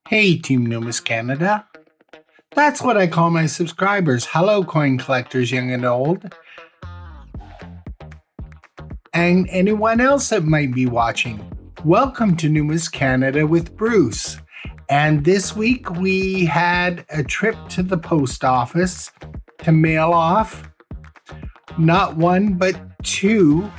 Hey, Team Numis Canada. That's what I call my subscribers. Hello, coin collectors, young and old. And anyone else that might be watching. Welcome to Numis Canada with Bruce. And this week we had a trip to the post office to mail off not one but two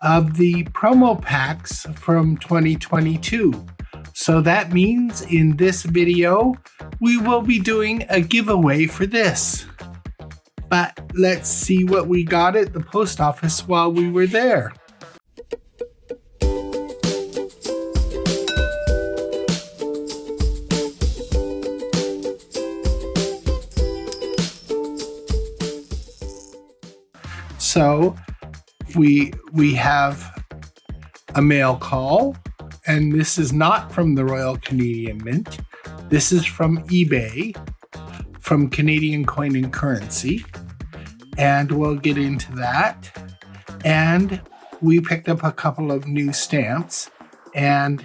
of the promo packs from 2022. So that means in this video, we will be doing a giveaway for this. But let's see what we got at the post office while we were there. So we have a mail call. And this is not from the Royal Canadian Mint. This is from eBay, from Canadian Coin and Currency. And we'll get into that. And we picked up a couple of new stamps. And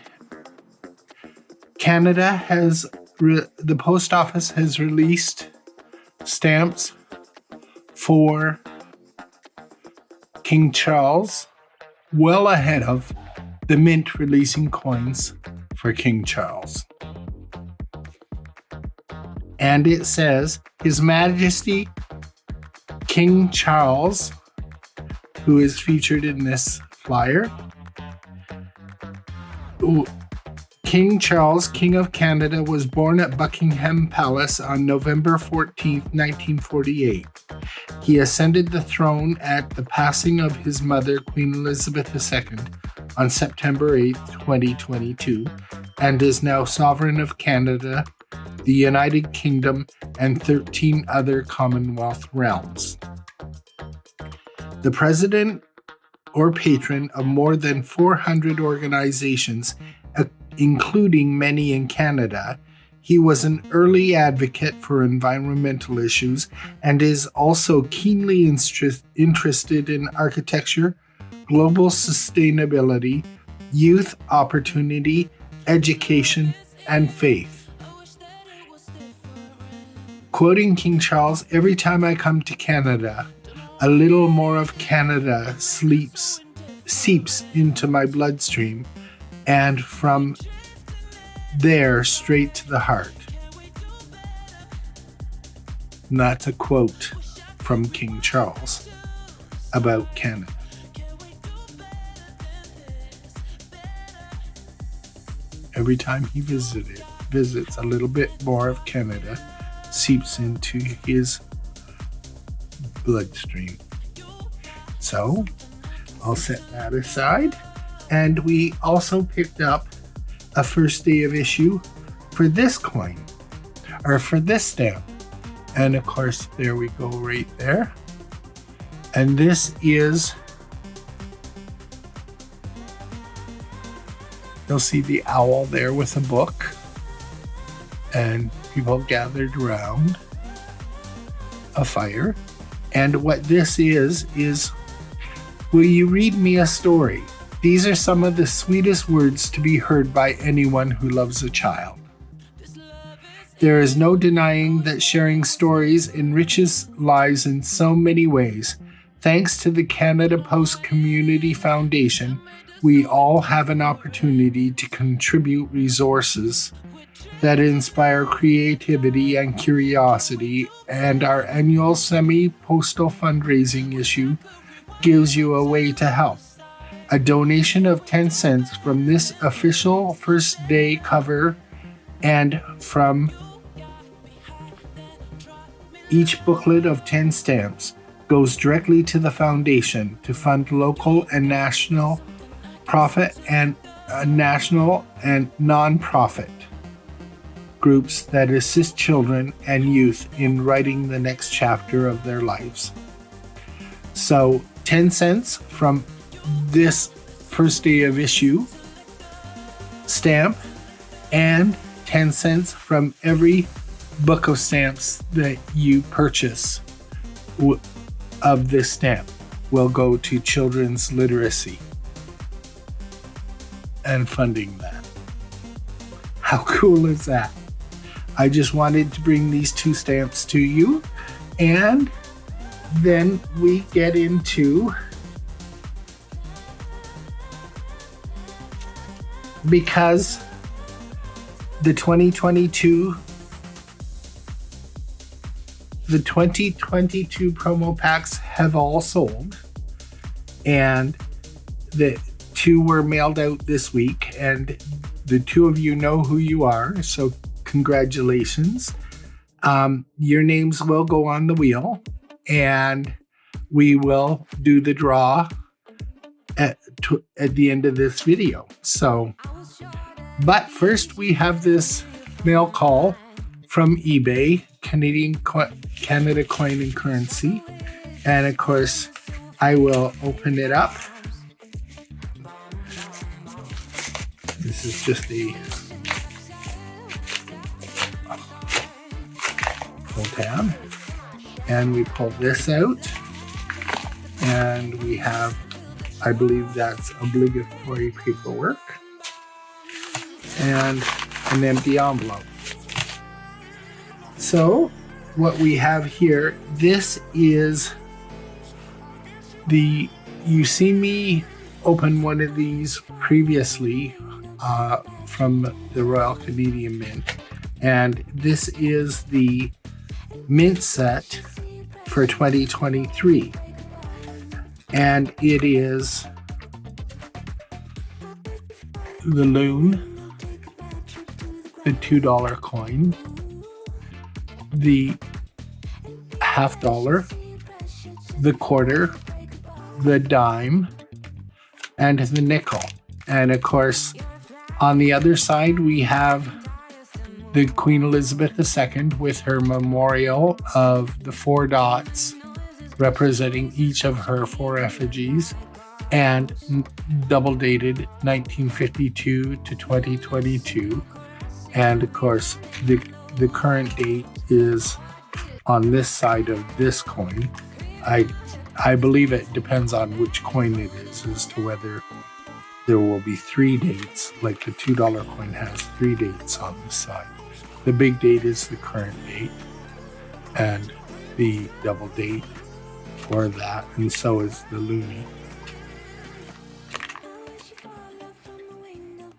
Canada has, the post office has released stamps for King Charles, well ahead of the Mint releasing coins for King Charles. And it says, His Majesty King Charles, who is featured in this flyer. King Charles, King of Canada, was born at Buckingham Palace on November 14, 1948. He ascended the throne at the passing of his mother, Queen Elizabeth II, on September 8, 2022, and is now sovereign of Canada, the United Kingdom, and 13 other Commonwealth realms. The president or patron of more than 400 organizations, including many in Canada, he was an early advocate for environmental issues and is also keenly interested in architecture, global sustainability, youth opportunity, education, and faith. Quoting King Charles, every time I come to Canada, a little more of Canada seeps into my bloodstream, and from there straight to the heart. And that's a quote from King Charles about Canada. Every time he visits, a little bit more of Canada seeps into his bloodstream. So I'll set that aside. And we also picked up a first day of issue for this coin, or for this stamp. And of course, there we go right there. And this is, you'll see the owl there with a book, and people gathered around a fire. And what this is, will you read me a story? These are some of the sweetest words to be heard by anyone who loves a child. There is no denying that sharing stories enriches lives in so many ways. Thanks to the Canada Post Community Foundation, we all have an opportunity to contribute resources that inspire creativity and curiosity, and our annual semi-postal fundraising issue gives you a way to help. A donation of 10 cents from this official first day cover and from each booklet of 10 stamps goes directly to the foundation to fund local and national profit and non-profit groups that assist children and youth in writing the next chapter of their lives. So 10 cents from this first day of issue stamp, and 10 cents from every book of stamps that you purchase of this stamp will go to children's literacy and funding that. How cool is that? I just wanted to bring these 2 stamps to you, and then we get into, because the 2022 promo packs have all sold, and the 2 were mailed out this week, and the 2 of you know who you are, so congratulations. Your names will go on the wheel, and we will do the draw at the end of this video. So, but first we have this mail call from eBay, Canada Coin and Currency, and of course I will open it up. This is just a pull tab, and we pull this out, and we have, I believe that's obligatory paperwork, and an empty envelope. So what we have here, this is you see me open one of these previously from the Royal Canadian Mint, and this is the mint set for 2023, and it is the loon, the $2 coin, the $half, the quarter, the dime, and the nickel. And of course, on the other side, we have the Queen Elizabeth II with her memorial of the 4 dots representing each of her 4 effigies, and double dated 1952 to 2022. And of course, the current date is on this side of this coin. I believe it depends on which coin it is as to whether there will be 3 dates, like the $2 coin has 3 dates on this side. The big date is the current date, and the double date for that, and so is the loonie.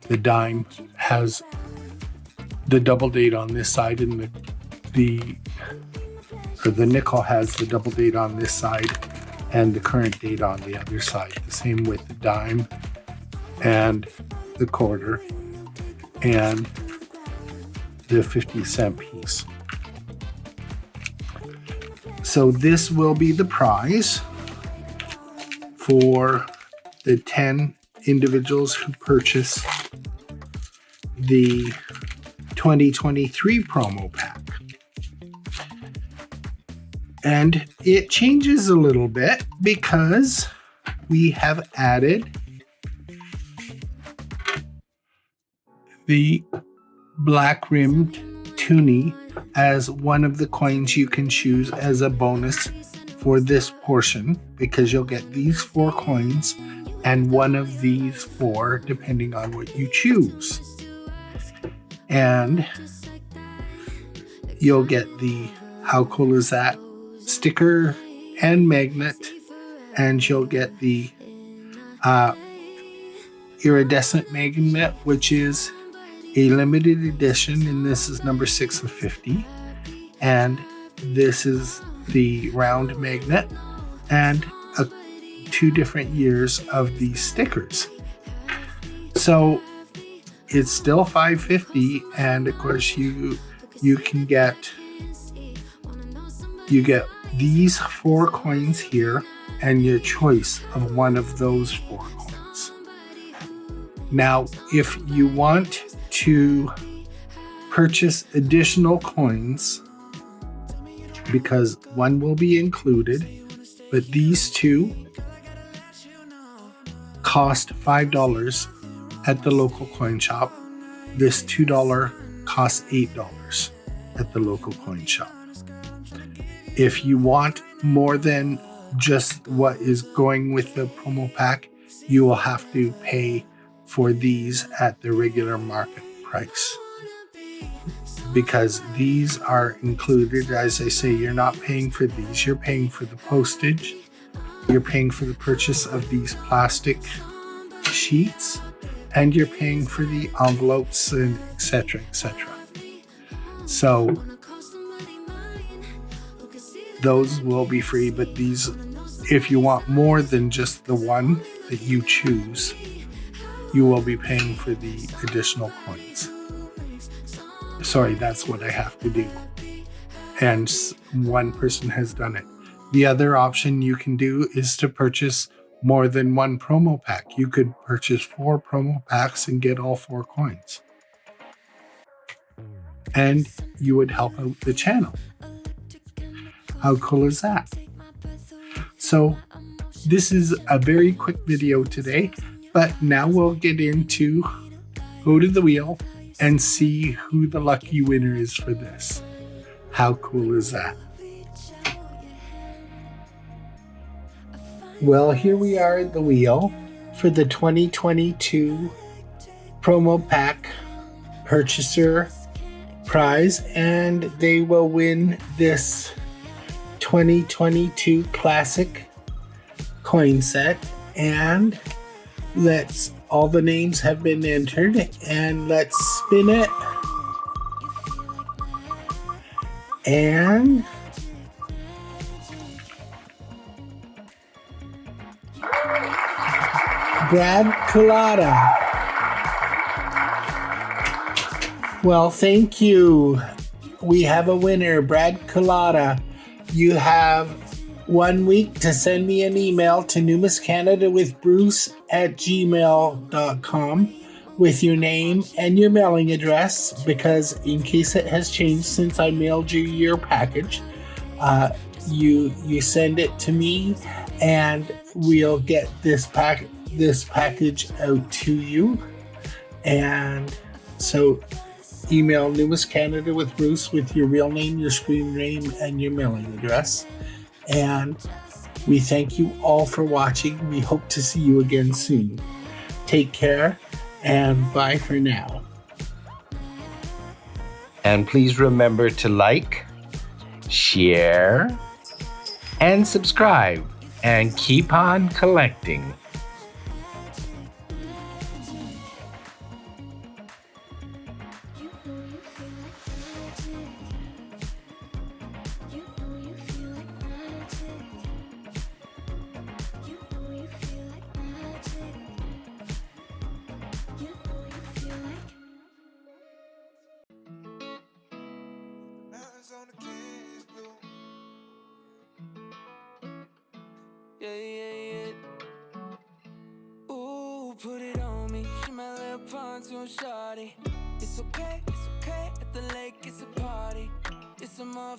The dime has the double date on this side, and the nickel has the double date on this side and the current date on the other side. The same with the dime and the quarter and the 50-cent piece. So this will be the prize for the 10 individuals who purchase the 2023 promo pack. And it changes a little bit because we have added the black rimmed toonie as one of the coins you can choose as a bonus for this portion, because you'll get these 4 coins and one of these 4 depending on what you choose. And you'll get the, how cool is that, sticker and magnet, and you'll get the iridescent magnet, which is a limited edition, and this is number 6 of 50, and this is the round magnet, and 2 different years of these stickers. So it's still $5.50, and of course you can get these 4 coins here and your choice of one of those 4 coins. Now, if you want to purchase additional coins, because one will be included, but these 2 cost $5 at the local coin shop. This $2 costs $8 at the local coin shop. If you want more than just what is going with the promo pack, you will have to pay for these at the regular market price. because these are included. As I say, you're not paying for these. You're paying for the postage. You're paying for the purchase of these plastic sheets, and you're paying for the envelopes and etc. etc. So those will be free, but these, if you want more than just the one that you choose, you will be paying for the additional coins. Sorry, that's what I have to do. And one person has done it. The other option you can do is to purchase more than one promo pack. You could purchase 4 promo packs and get all 4 coins. And you would help out the channel. How cool is that? So this is a very quick video today, but now we'll get into go to the wheel and see who the lucky winner is for this. How cool is that? Well, here we are at the wheel for the 2022 promo pack purchaser prize, and they will win this 2022 classic coin set. And all the names have been entered, and let's spin it. And Brad Culata. Well, thank you. We have a winner, Brad Culata. You have 1 week to send me an email to numiscanadawithbruce@gmail.com with your name and your mailing address, because in case it has changed since I mailed you your package, you send it to me, and we'll get this package out to you. And so email numiscanadawithbruce with your real name, your screen name, and your mailing address. And we thank you all for watching. We hope to see you again soon. Take care, and bye for now. And please remember to like, share, and subscribe, and keep on collecting. On the keys, blue. Yeah. Ooh, put it on me. She my little pontoon shawty. It's okay. At the lake, it's a party. It's a motherfucker.